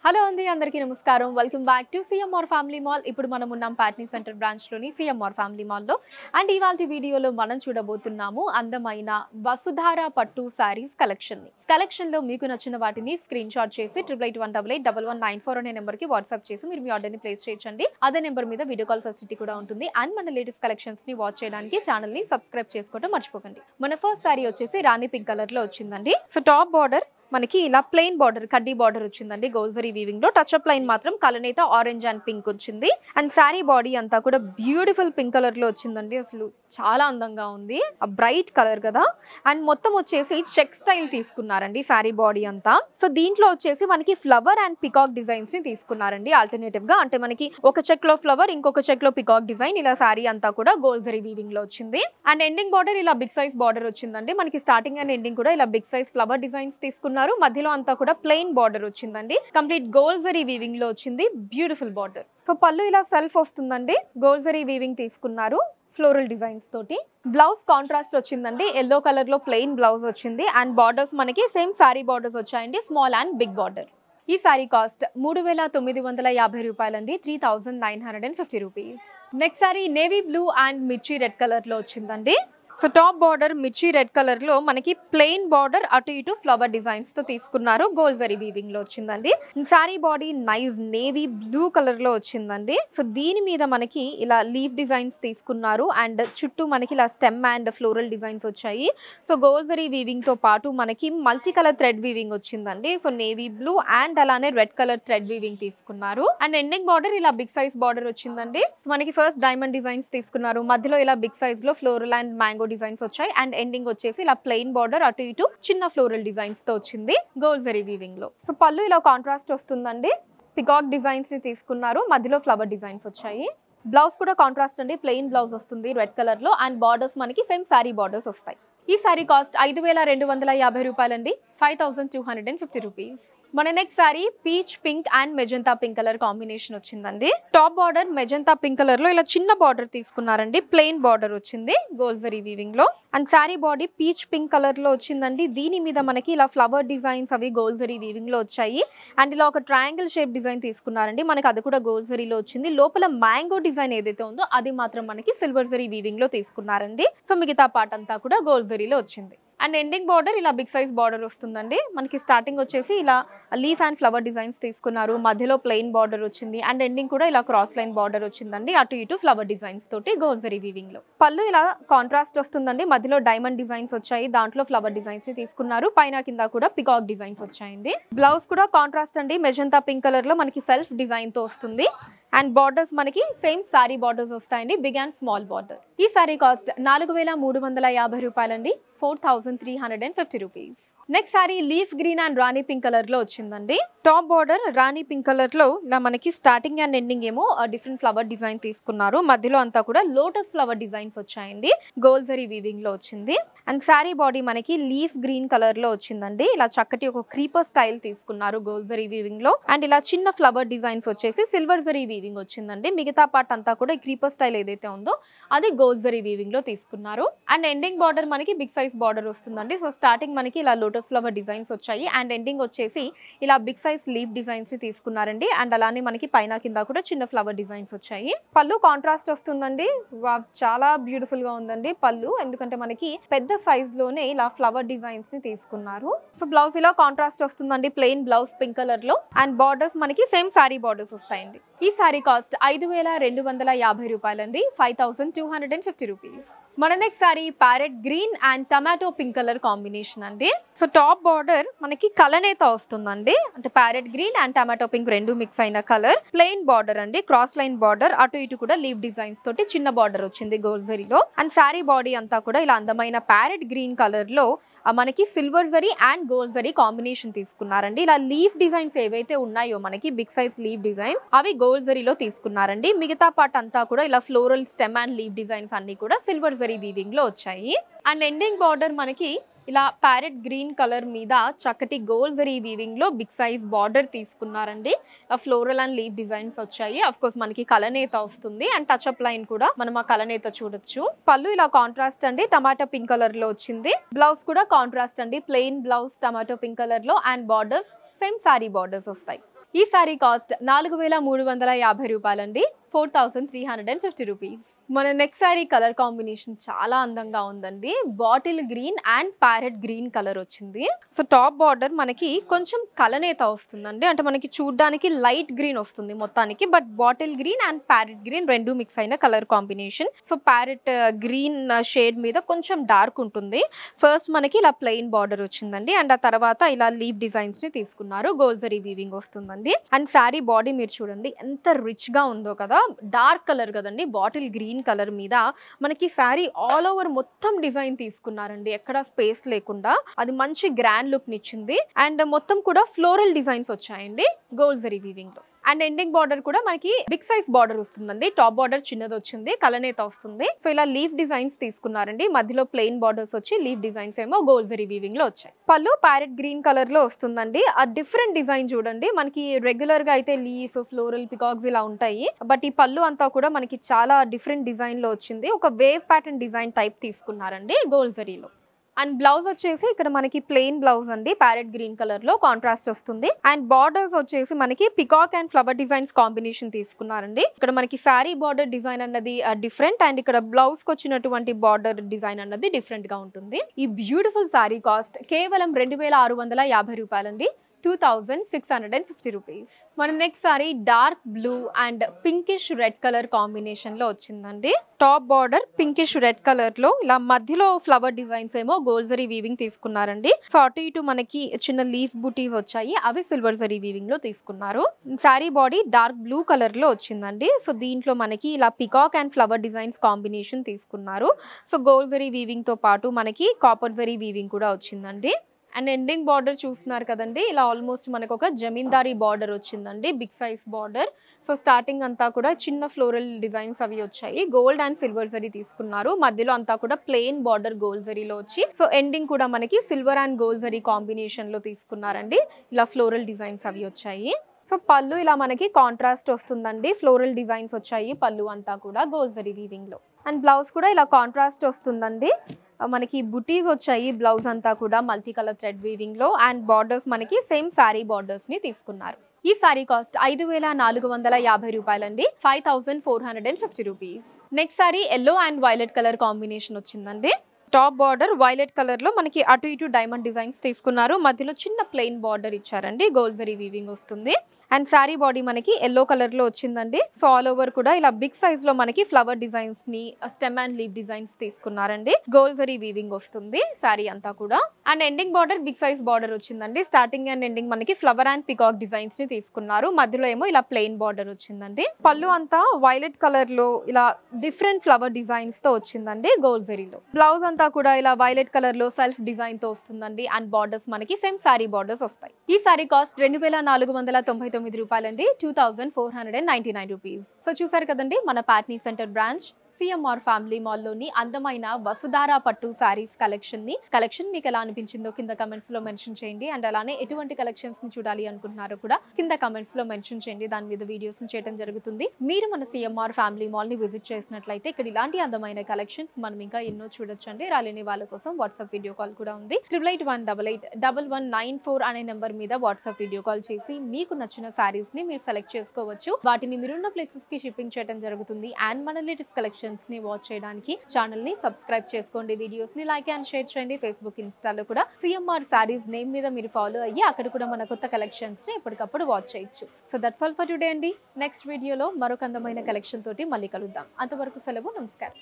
Hello అండి అందరికీ నమస్కారం welcome back to CMR family mall ఇప్పుడు మనం ఉన్నాం ప్యాట్నీ సెంటర్ బ్రాంచ్ లోని సిఎంఆర్ ఫ్యామిలీ మాల్ లో అండ్ ఇవాల్టి వీడియోలో మనం చూడబోతున్నాము అందమైన వసుధార పట్టు సారీస్ కలెక్షన్ లో మీకు నచ్చిన వాటిని స్క్రీన్ షాట్ చేసి 8818881194 అనే నెంబర్ కి వాట్సాప్ చేసి మీరు మీ ఆర్డర్ ని ప్లేస్ చేయొచ్చండి అదే నెంబర్ మీద వీడియో కాల్ ఫెసిలిటీ కూడా ఉంటుంది అండ్ మన లేటెస్ట్ కలెక్షన్స్ ని వాచ్ చేయడానికి ఛానల్ ని సబ్స్క్రైబ్ చేసుకోవడం మర్చిపోకండి మన ఫస్ట్ సారీ వచ్చేసి రాణి పింక్ కలర్ లో వచ్చిందండి సో టాప్ బార్డర్ మనకి ఇలా ప్లెయిన్ బార్డర్ కడ్డీ బార్డర్ వచ్చిందండి గోల్జరీ వీవింగ్ లో టచ్ అప్ లైన్ మాత్రం కలనేత ఆరెంజ్ అండ్ పింక్ వచ్చింది అండ్ శారీ బాడీ అంతా కూడా బ్యూటిఫుల్ పింక్ కలర్ లో వచ్చిందండి అసలు చాలా అందంగా ఉంది ఆ బ్రైట్ కలర్ కదా అండ్ మొత్తం వచ్చేసి చెక్ స్టైల్ తీసుకున్నారండి శారీ బాడీ అంతా సో దీంట్లో వచ్చేసి మనకి ఫ్లవర్ అండ్ పికాక్ డిజైన్స్ ని తీసుకున్నారండి ఆల్టర్నేటివ్ గా అంటే మనకి ఒక చెక్ లో ఫ్లవర్ ఇంకొక చెక్ లో పికాక్ డిజైన్ ఇలా శారీ అంతా కూడా గోల్జరీ వీవింగ్ లో వచ్చింది అండ్ ఎండింగ్ బార్డర్ ఇలా బిగ్ సైజ్ బార్డర్ వచ్చిందండి మనకి స్టార్టింగ్ అండ్ ఎండింగ్ కూడా ఇలా బిగ్ సైజ్ ఫ్లవర్ డిజైన్స్ తీసుకున్నారు మధ్యలో అంతా కూడా ప్లెయిన్ బార్డర్ వచ్చిందండి కంప్లీట్ గోల్జరీ వీవింగ్ లో వచ్చింది బ్యూటిఫుల్ బార్డర్ సో పళ్ళు ఇలా సెల్ఫ్ వస్తుందండి గోల్జరీ వీవింగ్ తీసుకున్నారు ఫ్లోరల్ డిజైన్స్ తోటి బ్లౌజ్ కాంట్రాస్ట్ వచ్చిందండి ఎల్లో కలర్ లో ప్లెయిన్ బ్లౌజ్ వచ్చింది అండ్ బార్డర్స్ మనకి సేమ్ సారీ బార్డర్స్ వచ్చాయండి స్మాల్ అండ్ బిగ్ బార్డర్ ఈ సారీ కాస్ట్ 3950 రూపాయలండి 3950 rupees next sorry navy blue and మిర్చి రెడ్ కలర్ లో వచ్చిందండి సో టాప్ బార్డర్ మిర్చి రెడ్ కలర్ లో మనకి ప్లెయిన్ బార్డర్ అటు ఇటు ఫ్లవర్ డిజైన్స్ తో తీసుకున్నారు గోల్జరీ వీవింగ్ లో వచ్చిందండి sorry body nice navy blue colour లో వచ్చిందండి సో దీని మీద మనకి ఇలా లీఫ్ డిజైన్స్ తీసుకున్నారు అండ్ చుట్టూ మనకి ఇలా స్టెమ్ అండ్ ఫ్లోరల్ డిజైన్స్ వచ్చాయి సో గోల్జరీ వీవింగ్ తో పాటు మనకి మల్టీ కలర్ థ్రెడ్ వీవింగ్ వచ్చిందండి సో నేవీ బ్లూ అండ్ అలానే రెడ్ కలర్ థ్రెడ్ వీవింగ్ తీసుకున్నారు అండ్ ఎండింగ్ బార్డర్ ఇలా బిగ్ సైజ్ బార్డర్ వచ్చిందండి మనకి ఫస్ట్ డైమండ్ డిజైన్స్ తీసుకున్నారు మధ్యలో ఇలా బిగ్ సైజ్ లో ఫ్లోరల్ అండ్ మ్యాంగో డిజైన్స్ వచ్చాయి అండ్ ఎండింగ్ వచ్చేసి ఇలా ప్లెయిన్ బార్డర్ అటు ఇటు చిన్న ఫ్లోరల్ డిజైన్స్ తో వచ్చింది గోల్జరీ వీవింగ్ లో సో పళ్ళు ఇలా కాంట్రాస్ట్ వస్తుందండి పికాక్ డిజైన్స్ ని తీసుకున్నారు మధ్యలో ఫ్లవర్ డిజైన్స్ వచ్చాయి బ్లౌజ్ కూడా కాంట్రాస్ట్ అండి ప్లెయిన్ బ్లౌజ్ వస్తుంది రెడ్ కలర్ లో అండ్ బార్డర్స్ మనకి సేమ్ సారీ బార్డర్స్ వస్తాయి ఈ సారీ కాస్ట్ 5250 రూపాయలండి 5250 రూపీస్ మన next sari peach pink and magenta pink colour combination వచ్చిందండి top border magenta pink colour లో ఇలా చిన్న బార్డర్ తీసుకున్నారండి ప్లెయిన్ బార్డర్ వచ్చింది గోల్జరీ వీవింగ్ లో and sari body peach pink colour లో వచ్చిందండి దీని మీద మనకి ఇలా ఫ్లవర్ డిజైన్స్ అవి గోల్జరీ వీవింగ్ లో వచ్చాయి అండ్ ఇలా ఒక ట్రయాంగిల్ షేప్ డిజైన్ తీసుకున్నారండి మనకి అది కూడా గోల్జరీలో వచ్చింది లోపల మ్యాంగో డిజైన్ ఏదైతే ఉందో అది మాత్రం మనకి సిల్వర్ జరీ వీవింగ్ లో తీసుకున్నారండి సో మిగతా పార్ట్ అంతా కూడా గోల్జరీలో వచ్చింది అండ్ ఎండింగ్ బార్డర్ ఇలా బిగ్ సైజ్ బార్డర్ వస్తుందండి మనకి స్టార్టింగ్ వచ్చేసి ఇలా లీఫ్ అండ్ ఫ్లవర్ డిజైన్స్ తీసుకున్నారు మధ్యలో ప్లెయిన్ బార్డర్ వచ్చింది అండ్ ఎండింగ్ కూడా ఇలా క్రాస్ లైన్ బార్డర్ వచ్చిందండి అటు ఇటు ఫ్లవర్ డిజైన్స్ తోటి గోల్జరీ వీవింగ్ లో పళ్ళు ఇలా కాంట్రాస్ట్ వస్తుందండి మధ్యలో డైమండ్ డిజైన్స్ వచ్చాయి దాంట్లో ఫ్లవర్ డిజైన్స్ ని తీసుకున్నారు పైన కింద కూడా పికాక్ డిజైన్స్ వచ్చాయండి బ్లౌజ్ కూడా కాంట్రాస్ట్ అండి మెజంతా పింక్ కలర్ లో మనకి సెల్ఫ్ డిజైన్ తో వస్తుంది అండ్ బార్డర్స్ మనకి సేమ్ సారీ బార్డర్స్ వస్తాయండి బిగ్ అండ్ స్మాల్ బార్డర్ ఈ సారీ కాస్ట్ 4350 రూపాయలండి 4350 rupees next sorry leaf green and Rani pink colour లో వచ్చిందండి టాప్ బార్డర్ రాణి పింక్ కలర్ లో ఇలా మనకి స్టార్టింగ్ అండ్ ఎండింగ్ ఏమో డిఫరెంట్ ఫ్లవర్ డిజైన్ తీసుకున్నారు మధ్యలో అంతా కూడా లోటస్ ఫ్లవర్ డిజైన్స్ వచ్చాయండి గోల్జరీ వీవింగ్ లో వచ్చింది అండ్ సారీ బాడీ మనకి లీఫ్ గ్రీన్ కలర్ లో వచ్చిందండి ఇలా చక్కటి ఒక క్రీపర్ స్టైల్ తీసుకున్నారు గోల్జరీ వీవింగ్ లో అండ్ ఇలా చిన్న ఫ్లవర్ డిజైన్స్ వచ్చేసి సిల్వర్ జరీ వీవింగ్ వచ్చిందండి మిగతా పార్ట్ అంతా కూడా ఈ క్రీపర్ స్టైల్ ఏదైతే ఉందో అది గోల్జరీ వీవింగ్ లో తీసుకున్నారు అండ్ ఎండింగ్ బార్డర్ మనకి బిగ్ సైజ్ బార్డర్ వస్తుందండి సో స్టార్టింగ్ మనకి ఇలా లోటస్ ఫ్లవర్ డిజైన్స్ వచ్చాయి అండ్ ఎండింగ్ వచ్చేసి ఇలా బిగ్ సైజ్ లీఫ్ డిజైన్స్ ని తీసుకున్నారండి అండ్ అలానే మనకి పైన కింద కూడా చిన్న ఫ్లవర్ డిజైన్స్ వచ్చాయి పళ్ళు కాంట్రాస్ట్ వస్తుందండి చాలా బ్యూటిఫుల్ గా ఉందండి పళ్ళు ఎందుకంటే మనకి పెద్ద సైజ్ లోనే ఇలా ఫ్లవర్ డిజైన్స్ ని తీసుకున్నారు సో బ్లౌజ్ ఇలా కాంట్రాస్ట్ వస్తుందండి ప్లెయిన్ బ్లౌజ్ పింక్ కలర్ లో అండ్ బార్డర్స్ మనకి సేమ్ సారీ బార్డర్స్ వస్తాయండి ఈ సారీ కాస్ట్ 5250 రూపాయలండి 5250 రూపీస్ మన next sorry parrot green and tomato pink colour combination అండి సో టాప్ బార్డర్ మనకి కలనేత వస్తుందండి అంటే parrot green and tomato pink రెండు మిక్స్ అయిన కలర్ ప్లెయిన్ బార్డర్ అండి క్రాస్ లైన్ బార్డర్ అటు ఇటు కూడా లీవ్ డిజైన్స్ తోటి చిన్న బార్డర్ వచ్చింది గోల్జరీలో అండ్ సారీ బాడీ అంతా కూడా ఇలా అందమైన ప్యారెట్ గ్రీన్ కలర్ లో మనకి silver zari and gold zari combination తీసుకున్నారండి ఇలా లీఫ్ డిజైన్స్ ఏవైతే ఉన్నాయో మనకి బిగ్ సైజ్ లీఫ్ డిజైన్స్ అవి గోల్డ్ జరీలో తీసుకున్నారండి మిగతా పార్ట్ అంతా కూడా ఇలా floral stem and leaf designs అన్ని కూడా సిల్వర్ జరీ వీవింగ్ లో వచ్చాయి అండ్ ఎండింగ్ బార్డర్ మనకి ఇలా ప్యారెట్ గ్రీన్ కలర్ మీద చక్కటి గోల్డ్ జరీ వీవింగ్ లో బిగ్ సైజ్ బార్డర్ తీసుకున్నారండి ఫ్లోరల్ అండ్ లీఫ్ డిజైన్స్ వచ్చాయి అఫ్ కోర్స్ మనకి కలనేత వస్తుంది అండ్ టచ్ అప్ లైన్ కూడా మనం ఆ కలనేత చూడొచ్చు పళ్ళు ఇలా కాంట్రాస్ట్ అండి టమాటో పింక్ కలర్ లో వచ్చింది బ్లౌజ్ కూడా కాంట్రాస్ట్ అండి plain blouse tomato pink colour లో and borders same sari borders వస్తాయి ఈ సారీ కాస్ట్ 4350 రూపాయలండి, 4350 రూపీస్. మన నెక్స్ట్ సారీ కలర్ కాంబినేషన్ చాలా అందంగా ఉందండి. Bottle green and parrot green colour వచ్చింది. సో టాప్ బార్డర్ మనకి కొంచెం కలనేత వస్తుందండి, అంటే మనకి చూడడానికి లైట్ గ్రీన్ వస్తుంది మొత్తానికి, but bottle green and parrot green రెండు మిక్స్ అయిన colour combination. So parrot green shade మీద కొంచెం డార్క్ ఉంటుంది. ఫస్ట్ మనకి ఇలా ప్లెయిన్ బార్డర్ వచ్చిందండి, అండ్ ఆ తర్వాత ఇలా లీవ్ డిజైన్స్ ని తీసుకున్నారు. గోల్జరీ వీవింగ్ వస్తుందండి. అండ్ శారీ బాడీ మీరు చూడండి ఎంత రిచ్ గా ఉందో కదా, డార్క్ కలర్ కదండి, బాటిల్ గ్రీన్ కలర్ మీద మనకి శారీ ఆల్ ఓవర్ మొత్తం డిజైన్ తీసుకున్నారండి, ఎక్కడ స్పేస్ లేకుండా. అది మంచి గ్రాండ్ లుక్ నిచ్చింది. అండ్ మొత్తం కూడా ఫ్లోరల్ డిజైన్స్ వచ్చాయండి గోల్జరీ వీవింగ్ లో. అండ్ ఎండింగ్ బార్డర్ కూడా మనకి బిగ్ సైజ్ బార్డర్ వస్తుందండి. టాప్ బార్డర్ చిన్నది వచ్చింది, కలనేత వస్తుంది. సో ఇలా లీఫ్ డిజైన్స్ తీసుకున్నారండి, మధ్యలో ప్లెయిన్ బార్డర్స్ వచ్చి లీఫ్ డిజైన్స్ ఏమో గోల్జరీ వీవింగ్ లో వచ్చాయి. పళ్ళు ప్యారెట్ గ్రీన్ కలర్ లో వస్తుందండి. ఆ డిఫరెంట్ డిజైన్ చూడండి, మనకి రెగ్యులర్ గా అయితే లీఫ్, ఫ్లోరల్, పికాక్స్ ఇలా ఉంటాయి, బట్ ఈ పళ్ళు అంతా కూడా మనకి చాలా డిఫరెంట్ డిజైన్ లో వచ్చింది. ఒక వేవ్ ప్యాటర్న్ డిజైన్ టైప్ తీసుకున్నారండి గోల్జరీలో. అండ్ బ్లౌజ్ వచ్చేసి ఇక్కడ మనకి ప్లెయిన్ బ్లౌజ్ అండి, ప్యారెట్ గ్రీన్ కలర్ లో కాంట్రాస్ట్ వస్తుంది. అండ్ బార్డర్స్ వచ్చేసి మనకి peacock and flower designs combination తీసుకున్నారండి. ఇక్కడ మనకి శారీ బార్డర్ డిజైన్ అన్నది డిఫరెంట్, అండ్ ఇక్కడ బ్లౌజ్ కి వచ్చినటువంటి బార్డర్ డిజైన్ అన్నది డిఫరెంట్ గా ఉంటుంది. ఈ బ్యూటిఫుల్ శారీ కాస్ట్ కేవలం 2650 రూపాయలండి, 2650 రూపీస్. మన next sorry dark blue and pinkish red colour combination లో వచ్చిందండి. Top border pinkish red colour లో ఇలా మధ్యలో ఫ్లవర్ డిజైన్స్ ఏమో గోల్జరీ వీవింగ్ తీసుకున్నారండి. సో అటు ఇటు మనకి చిన్న లీఫ్ బూటీస్ వచ్చాయి, అవి సిల్వర్ జరీ వీవింగ్ లో తీసుకున్నారు. Sari body dark blue colour లో వచ్చిందండి. సో దీంట్లో మనకి ఇలా peacock and flower designs combination తీసుకున్నారు. సో గోల్జరీ వీవింగ్ తో పాటు మనకి కాపర్ జరీ వీవింగ్ కూడా వచ్చిందండి. అండ్ ఎండింగ్ బార్డర్ చూస్తున్నారు కదండి, ఇలా ఆల్మోస్ట్ మనకు ఒక జమీందారీ బార్డర్ వచ్చిందండి, big size border. So starting అంతా కూడా చిన్న ఫ్లోరల్ డిజైన్స్ అవి వచ్చాయి, గోల్డ్ అండ్ సిల్వర్ జరీ తీసుకున్నారు. మధ్యలో అంతా కూడా ప్లెయిన్ బార్డర్ గోల్డ్ జరీలో వచ్చి, సో ఎండింగ్ కూడా మనకి silver and gold zari combination లో తీసుకున్నారండి. ఇలా ఫ్లోరల్ డిజైన్స్ అవి వచ్చాయి. సో పళ్ళు ఇలా మనకి కాంట్రాస్ట్ వస్తుందండి, ఫ్లోరల్ డిజైన్స్ వచ్చాయి పళ్ళు అంతా కూడా గోల్డ్ జరీ వీవింగ్ లో. అండ్ బ్లౌజ్ కూడా ఇలా కాంట్రాస్ట్ వస్తుందండి, మనకి బుటీస్ వచ్చాయి బ్లౌజ్ అంతా కూడా మల్టీ కలర్ థ్రెడ్ వీవింగ్ లో. అండ్ బార్డర్స్ మనకి సేమ్ శారీ బార్డర్స్ ని తీసుకున్నారు. ఈ సారీ కాస్ట్ 5450 రూపాయలండి, 5450 rupees. Next sorry yellow and violet colour combination వచ్చిందండి. టాప్ బార్డర్ వైలెట్ కలర్ లో మనకి అటు ఇటు డైమండ్ డిజైన్స్ తీసుకున్నారు, మధ్యలో చిన్న ప్లెయిన్ బార్డర్ ఇచ్చారండి, గోల్జరీ వీవింగ్ వస్తుంది. అండ్ శారీ బాడీ మనకి ఎల్లో కలర్ లో వచ్చిందండి. సో ఆల్ ఓవర్ కూడా ఇలా బిగ్ సైజ్ లో మనకి ఫ్లవర్ డిజైన్స్ ని, స్టెమ్ అండ్ లీవ్ డిజైన్స్ తీసుకున్నారండి, గోల్జరీ వీవింగ్ వస్తుంది శారీ అంతా కూడా. And ending border big size border వచ్చిందండి. స్టార్టింగ్ అండ్ ఎండింగ్ మనకి ఫ్లవర్ అండ్ పికాక్ డిజైన్స్ ని తీసుకున్నారు, మధ్యలో ఏమో ఇలా ప్లెయిన్ బార్డర్ వచ్చిందండి. పళ్ళు అంతా వైలెట్ కలర్ లో ఇలా డిఫరెంట్ ఫ్లవర్ డిజైన్స్ తో వచ్చిందండి గోల్జరీలో. బ్లౌజ్ అంతా కూడా ఇలా వైలెట్ కలర్ లో సెల్ఫ్ డిజైన్ తో వస్తుందండి. అండ్ బార్డర్స్ మనకి సేమ్ శారీ బార్డర్స్ వస్తాయి. ఈ సారీ కాస్ట్ 2499 రూపాయలండి, 2499 రూపీస్. సో చూసారు కదండి మన Patny centre branch CMR family mall లోని అందమైన వసుధార పట్టు సారీస్ కలెక్షన్ మీకు ఎలా అనిపించిందో కింద కమెంట్స్ లో మెన్షన్ చేయండి. అండ్ అలానే ఎటువంటి కలెక్షన్స్ ని చూడాలి అనుకుంటున్నారో కూడా కింద కమెంట్స్ లో మెన్షన్ చేయండి, దాని మీద వీడియోస్ చేయడం జరుగుతుంది. మీరు మన సిఎంఆర్ ఫ్యామిలీ మాల్ ని విజిట్ చేసినట్లయితే ఇక్కడ ఇలాంటి అందమైన కలెక్షన్స్ మనం ఇంకా ఎన్నో చూడొచ్చండి. రాలేని వాళ్ళ కోసం వాట్సాప్ వీడియో కాల్ కూడా ఉంది. 8881881194 అనే నెంబర్ మీద వాట్సాప్ వీడియో కాల్ చేసి మీకు నచ్చిన సారీస్ ని మీరు సెలెక్ట్ చేసుకోవచ్చు. వాటిని మీరున్న ప్లేసెస్ కి షిప్పింగ్ చేయడం జరుగుతుంది. అండ్ మన లేటెస్ట్ కలెక్షన్ ని వాచ్ చేయడానికి ఛానల్ ని సబ్స్క్రైబ్ చేసుకోండి, వీడియోస్ ని లైక్ అండ్ షేర్ చేయండి. ఫేస్బుక్, ఇన్స్టాలో కూడా సిఎంఆర్ సారీస్ నేమ్ మీద మీరు ఫాలో అయ్యి అక్కడ కూడా మన కొత్త కలెక్షన్స్ ని ఎప్పటికప్పుడు వాచ్ చేయొచ్చు. So that's all for today అండి. నెక్స్ట్ వీడియోలో మరొక అందమైన కలెక్షన్ తోటి మళ్ళీ కలుద్దాం. అంతవరకు సెలవు, నమస్కారం.